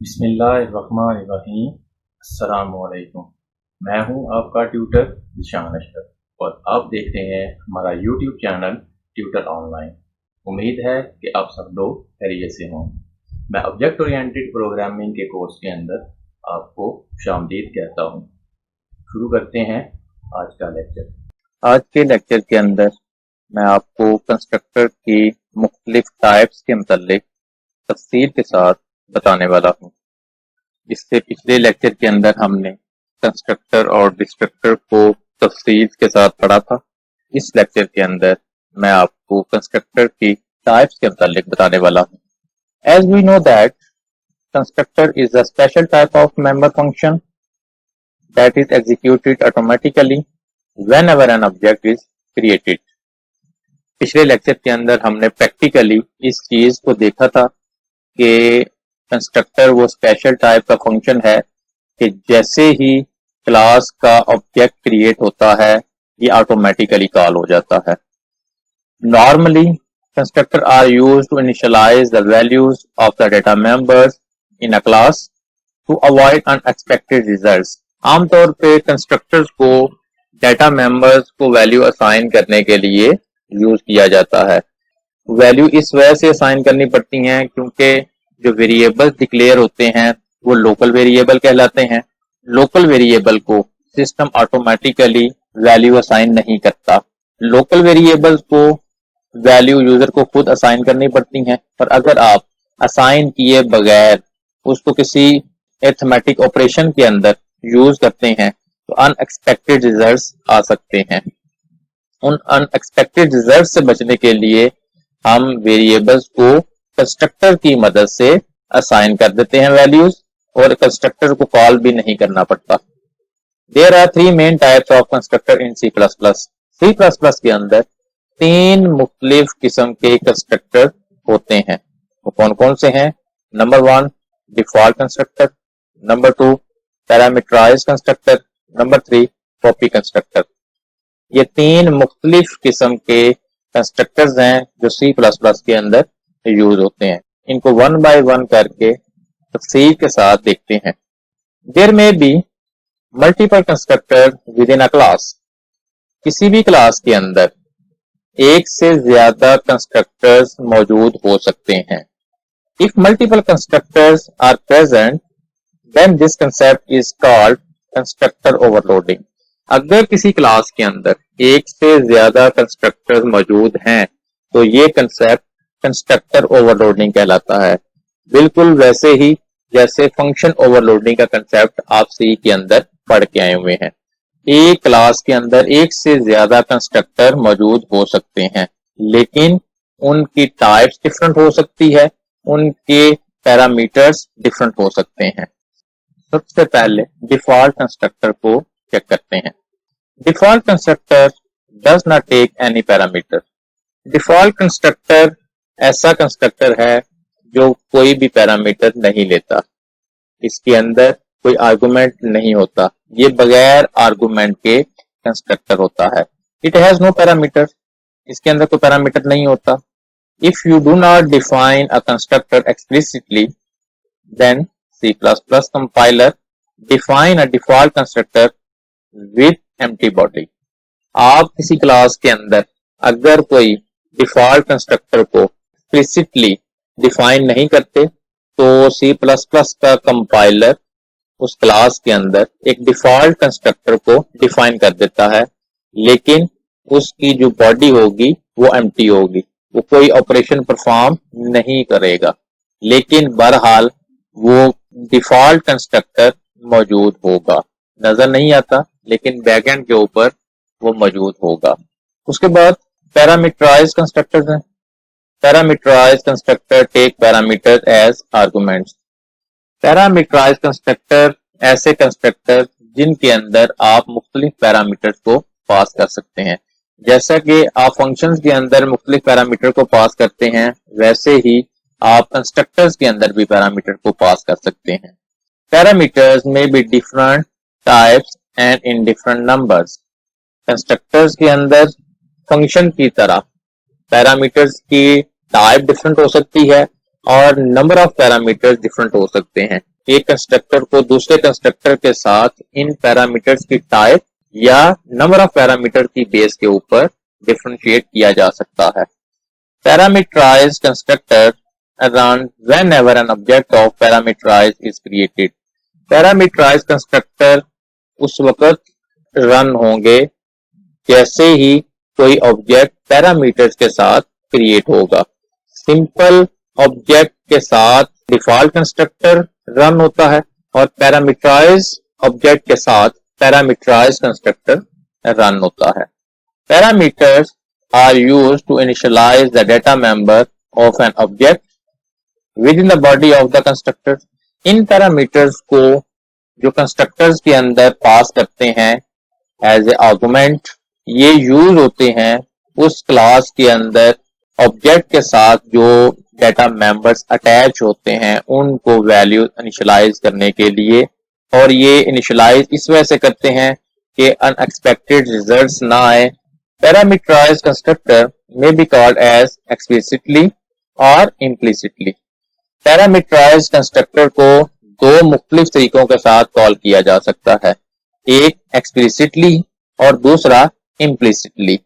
बिस्मिल्लाहिर्रहमानिर्रहीम। अस्सलामुअलैकुम। मैं हूं आपका ट्यूटर निशान अशरफ और आप देख रहे हैं हमारा यूट्यूब चैनल ट्यूटर ऑनलाइन। उम्मीद है कि आप सब लोग खैरियत से हों। मैं ऑब्जेक्ट ओरिएंटेड प्रोग्रामिंग के कोर्स के अंदर आपको खुशामदीद कहता हूं। शुरू करते हैं आज का लेक्चर। आज के लेक्चर के अंदर मैं आपको कंस्ट्रक्टर की मुख्तलिफ टाइप्स के मुतालिक तफसील के साथ बताने वाला हूँ। इससे पिछले लेक्चर के अंदर हमने कंस्ट्रक्टर और डिस्ट्रक्टर को तफसील के साथ पढ़ा था। इस लेक्चर के अंदर मैं आपको कंस्ट्रक्टर की टाइप्स के मुतालिक बताने वाला हूँ। As we know that constructor is a special type of member function that is executed automatically whenever an object is created. पिछले लेक्चर के अंदर हमने प्रैक्टिकली इस चीज को देखा था कि कंस्ट्रक्टर वो स्पेशल टाइप का फंक्शन है कि जैसे ही क्लास का ऑब्जेक्ट क्रिएट होता है ये ऑटोमेटिकली कॉल हो जाता है। Normally constructor are used to initialize the values of the data members in a class to avoid unexpected results. आमतौर पे कंस्ट्रक्टर्स को डेटा मेंबर्स को वैल्यू असाइन करने के लिए यूज किया जाता है। वैल्यू इस वजह से असाइन करनी पड़ती हैं क्योंकि जो वेरिएबल्स डिक्लेयर होते हैं वो लोकल वेरिएबल कहलाते हैं। लोकल वेरिएबल को सिस्टम ऑटोमेटिकली वैल्यू असाइन नहीं करता। लोकल वेरिएबल्स को वैल्यू यूजर को खुद असाइन करनी पड़ती हैं, पर अगर आप असाइन किए बगैर उसको किसी अरिथमेटिक ऑपरेशन के अंदर यूज करते हैं तो अनएक्सपेक्टेड रिजल्ट्स आ सकते हैं। उन अनएक्सपेक्टेड रिजल्ट से बचने के लिए हम वेरिएबल्स को कंस्ट्रक्टर की मदद से असाइन कर देते हैं वैल्यूज और कंस्ट्रक्टर को कॉल भी नहीं करना पड़ता। There are three main types of constructor in C plus plus. C plus plus के अंदर तीन मुख्तलिफ किस्म के कंस्ट्रक्टर होते हैं। वो कौन कौन से हैं? Number 1 default constructor, number 2 parameterize constructor, number 3 copy constructor. ये तीन मुख्तलिफ किस्म के कंस्ट्रक्टर्स हैं जो सी प्लस प्लस के अंदर यूज होते हैं। इनको वन बाय वन करके तफसील के साथ देखते हैं। देयर में be multiple constructor with in a class. किसी भी क्लास के अंदर एक से ज्यादा कंस्ट्रक्टर्स मौजूद हो सकते हैं। If multiple constructors are present then this concept is called constructor overloading. अगर किसी क्लास के अंदर एक से ज्यादा कंस्ट्रक्टर्स मौजूद हैं तो ये कंसेप्ट कंस्ट्रक्टर ओवरलोडिंग कहलाता है। बिल्कुल वैसे ही जैसे फंक्शन ओवरलोडिंग का कंसेप्ट आप सी के अंदर पढ़ के आए हुए हैं। एक क्लास के अंदर एक से ज्यादा कंस्ट्रक्टर मौजूद हो सकते हैं, लेकिन उनकी टाइप्स डिफरेंट हो सकती है, उनके पैरामीटर्स डिफरेंट हो सकते हैं। सबसे पहले डिफॉल्ट कंस्ट्रक्टर को चेक करते हैं। Default constructor does not take any parameter. Default constructor ऐसा कंस्ट्रक्टर है जो कोई भी पैरामीटर नहीं लेता। इसके अंदर कोई आर्गुमेंट नहीं होता। ये बगैर आर्गुमेंट के कंस्ट्रक्टर होता है। It has no parameter. इसके अंदर कोई पैरामीटर नहीं होता। If you do not define a constructor explicitly then C++ compiler define a default constructor with empty body. आप किसी क्लास के अंदर अगर कोई डिफॉल्ट कंस्ट्रक्टर को एक्सप्लिसिटली डिफाइन नहीं करते तो C++ का कंपाइलर उस क्लास के अंदर एक डिफॉल्ट कंस्ट्रक्टर को डिफाइन कर देता है, लेकिन उसकी जो बॉडी होगी वो एम्प्टी होगी, वो कोई ऑपरेशन परफॉर्म नहीं करेगा, लेकिन बहरहाल वो डिफॉल्ट कंस्ट्रक्टर मौजूद होगा। नजर नहीं आता लेकिन बैकएंड के ऊपर वो मौजूद होगा। उसके बाद पैरामीटराइज कंस्ट्रक्टर्स हैं। Parameterize constructor take parameter as arguments. Parameterize constructor ऐसे कंस्ट्रक्टर जिनके अंदर आप मुख्तलिफ पैरामीटर्स को पास कर सकते हैं। जैसा कि आप फंक्शंस के अंदर मुख्तलिफ पैरामीटर को पास करते हैं, वैसे ही आप कंस्ट्रक्टर्स के अंदर भी पैरामीटर को पास कर सकते हैं। पैरामीटर्स में be different types and in different numbers. Constructors के अंदर फंक्शन की तरह पैरामीटर्स की टाइप डिफरेंट हो सकती है और नंबर ऑफ पैरामीटर्स डिफरेंट हो सकते हैं। एक कंस्ट्रक्टर को दूसरे कंस्ट्रक्टर के साथ इन पैरामीटर्स की टाइप या नंबर ऑफ पैरामीटर की बेस के ऊपर डिफरेंशिएट किया जा सकता है। Parameterized constructor run whenever an object of parameterized is created। Parameterized constructor उस वक्त रन होंगे जैसे ही कोई ऑब्जेक्ट पैरामीटर्स के साथ क्रिएट होगा। सिंपल ऑब्जेक्ट के साथ डिफॉल्ट कंस्ट्रक्टर रन होता है और पैरामीटराइज्ड ऑब्जेक्ट के साथ पैरामीटराइज्ड कंस्ट्रक्टर रन होता है। Parameters are used to initialize the data member of an object within the body of the constructor। In parameters को जो कंस्ट्रक्टर्स के अंदर पास करते हैं एज ए आर्गुमेंट, ये यूज होते हैं उस क्लास के अंदर ऑब्जेक्ट के साथ जो डेटा मेंबर्स अटैच होते हैं उनको वैल्यू इनिशियलाइज करने के लिए। और ये इनिशियलाइज इस वजह से करते हैं कि अनएक्सपेक्टेड रिजल्ट्स ना आए। Parameterized constructor may be called as explicitly or implicitly। Parameterized constructor को दो मुख्तलिफ तरीकों के साथ कॉल किया जा सकता है, एक एक्सप्लिसिटली और दूसरा इम्प्लिसिटली।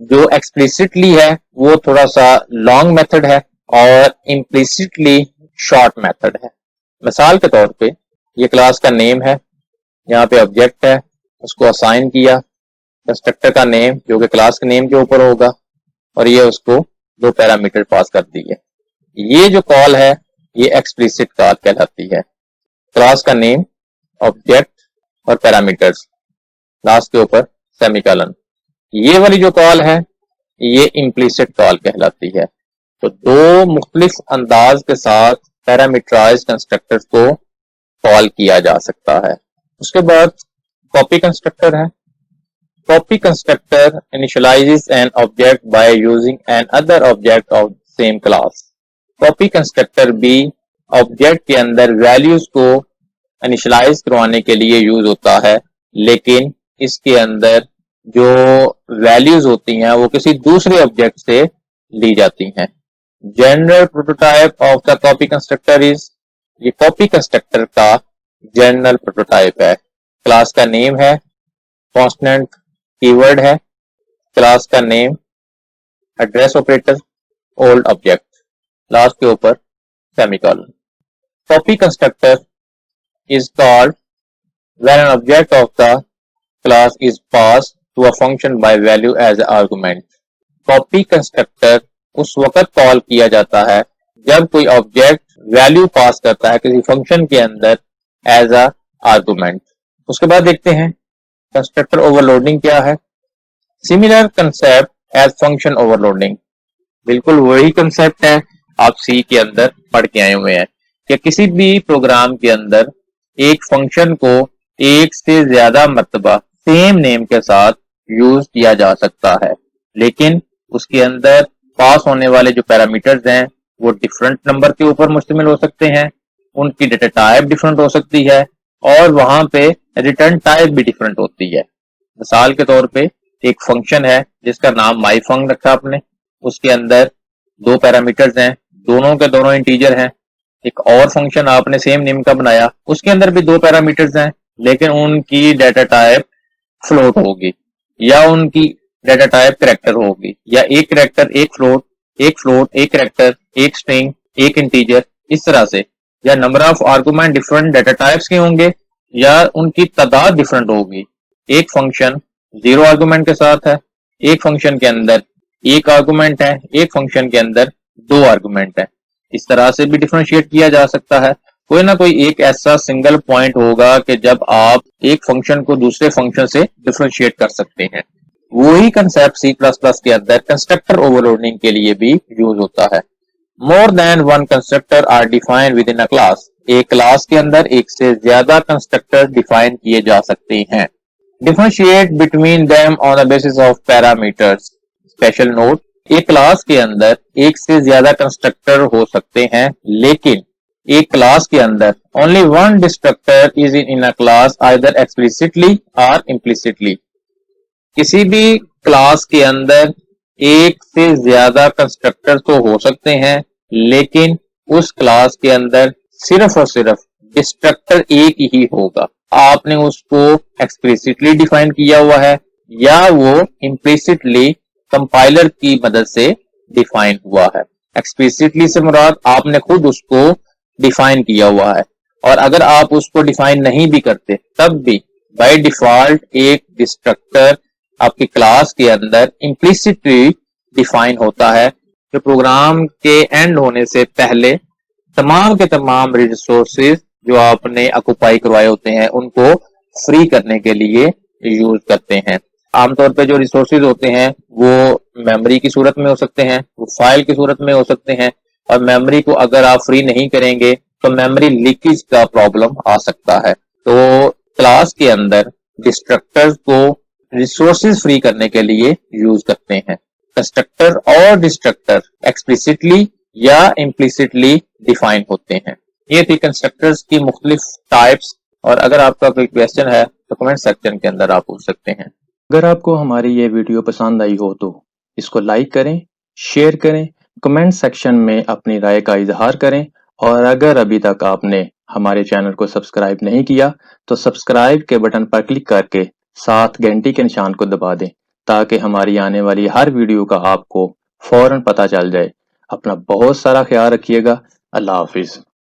जो एक्सप्लिसिटली है वो थोड़ा सा लॉन्ग मेथड है और इम्प्लिसिटली शॉर्ट मेथड है। मिसाल के तौर पे ये क्लास का नेम है, यहाँ पे ऑब्जेक्ट है, उसको असाइन किया कंस्ट्रक्टर का नेम जो कि क्लास के नेम के ऊपर होगा और ये उसको दो पैरामीटर पास कर दिए। ये जो कॉल है ये एक्सप्लिसिट कॉल कहलाती है। क्लास का नेम, ऑब्जेक्ट और पैरामीटर्स, लास्ट के ऊपर सेमीकोलन। ये वाली जो कॉल है ये इम्प्लिसिट कॉल कहलाती है। तो दो मुख्तलिफ अंदाज के साथ पैरामीटराइज्ड कंस्ट्रक्टर्स को कॉल किया जा सकता है। उसके बाद कॉपी कंस्ट्रक्टर है। Copy constructor initializes an object by using another object of same class। Copy constructor भी ऑब्जेक्ट के अंदर वैल्यूज को इनिशियलाइज करवाने के लिए यूज होता है, लेकिन इसके अंदर जो वैल्यूज होती हैं वो किसी दूसरे ऑब्जेक्ट से ली जाती हैं। General prototype of the copy constructor is, ये कॉपी कंस्ट्रक्टर का जनरल प्रोटोटाइप है। क्लास का नेम है, कॉन्स्टेंट कीवर्ड है, क्लास का name, address operator, old object, last के ऊपर semicolon. Copy constructor is called when an object of the class is pass to a function by value as argument. Copy constructor उस वक्त call किया जाता है जब कोई ऑब्जेक्ट वैल्यू पास करता है किसी फंक्शन के अंदर एज अ आर्गुमेंट। उसके बाद देखते हैं कंस्ट्रक्टर ओवरलोडिंग क्या है। Similar concept as function overloading, बिल्कुल वही कंसेप्ट है आप सी के अंदर पढ़ के आए हुए हैं कि किसी भी प्रोग्राम के अंदर एक फंक्शन को एक से ज्यादा मर्तबा सेम नेम के साथ यूज किया जा सकता है, लेकिन उसके अंदर पास होने वाले जो पैरामीटर्स हैं वो डिफरेंट नंबर के ऊपर मुश्तमिल हो सकते हैं, उनकी डेटा टाइप डिफरेंट हो सकती है और वहां पे रिटर्न टाइप भी डिफरेंट होती है। मिसाल के तौर पे एक फंक्शन है जिसका नाम myFung रखा आपने, उसके अंदर दो पैरामीटर्स हैं, दोनों के दोनों इंटीजर हैं। एक और फंक्शन आपने सेम नेम का बनाया, उसके अंदर भी दो पैरामीटर्स हैं, लेकिन उनकी डेटा टाइप फ्लोट होगी या उनकी डेटा टाइप कैरेक्टर होगी, या एक कैरेक्टर एक फ्लोट, एक फ्लोट एक कैरेक्टर, एक स्ट्रिंग एक इंटीजर, इस तरह से। या number of argument different data types के होंगे या उनकी तादाद डिफरेंट होगी। एक फंक्शन 0 आर्गुमेंट के साथ है, एक फंक्शन के अंदर एक आर्गुमेंट है, एक फंक्शन के अंदर 2 आर्गुमेंट है। इस तरह से भी डिफरेंशिएट किया जा सकता है। कोई ना कोई एक ऐसा सिंगल पॉइंट होगा कि जब आप एक फंक्शन को दूसरे फंक्शन से डिफरेंशिएट कर सकते हैं। वही कंसेप्ट C++ के अंदर कंस्ट्रक्टर ओवरलोडिंग के लिए भी यूज होता है। More than one constructor are defined within a class, एक क्लास के अंदर एक से ज्यादा कंस्ट्रक्टर डिफाइन किए जा सकते हैं। Differentiate between them on the basis of parameters. Special note, एक क्लास के अंदर एक से ज्यादा कंस्ट्रक्टर हो सकते हैं, लेकिन एक क्लास के अंदर only one destructor is in a class either explicitly और इम्प्लिसिटली। किसी भी क्लास के अंदर एक से ज्यादा कंस्ट्रक्टर तो हो सकते हैं, लेकिन उस क्लास के अंदर सिर्फ और सिर्फ डिस्ट्रक्टर एक ही होगा। आपने उसको एक्सप्लिसिटली डिफाइन किया हुआ है या वो इम्प्लिसिटली कंपाइलर की मदद से डिफाइन हुआ है। एक्सप्लिसिटली से मुराद आपने खुद उसको डिफाइन किया हुआ है, और अगर आप उसको डिफाइन नहीं भी करते तब भी बाय डिफॉल्ट एक डिस्ट्रक्टर आपकी क्लास के अंदर इम्प्लिसिटली डिफाइन होता है, जो प्रोग्राम के एंड होने से पहले तमाम के तमाम रिसोर्सेज जो आपने ऑक्युपाई करवाए होते हैं उनको फ्री करने के लिए यूज करते हैं। आमतौर पे जो रिसोर्सेज होते हैं वो मेमोरी की सूरत में हो सकते हैं, वो फाइल की सूरत में हो सकते हैं, और मेमोरी को अगर आप फ्री नहीं करेंगे तो मेमोरी लीकेज का प्रॉब्लम आ सकता है। तो क्लास के अंदर डिस्ट्रक्टर्स को रिसोर्सेज फ्री करने के लिए यूज करते हैं। कंस्ट्रक्टर और डिस्ट्रक्टर एक्सप्लिसिटली या इम्प्लिसिटली डिफाइन होते हैं। ये थी कंस्ट्रक्टर्स की मुख्तलिफ टाइप्स, और अगर आपका कोई क्वेश्चन है तो कमेंट सेक्शन के अंदर आप पूछ सकते हैं। अगर आपको हमारी ये वीडियो पसंद आई हो तो इसको लाइक करें, शेयर करें, कमेंट सेक्शन में अपनी राय का इजहार करें, और अगर अभी तक आपने हमारे चैनल को सब्सक्राइब नहीं किया तो सब्सक्राइब के बटन पर क्लिक करके साथ घंटी के निशान को दबा दें, ताकि हमारी आने वाली हर वीडियो का आपको फौरन पता चल जाए। अपना बहुत सारा ख्याल रखिएगा। अल्लाह हाफिज।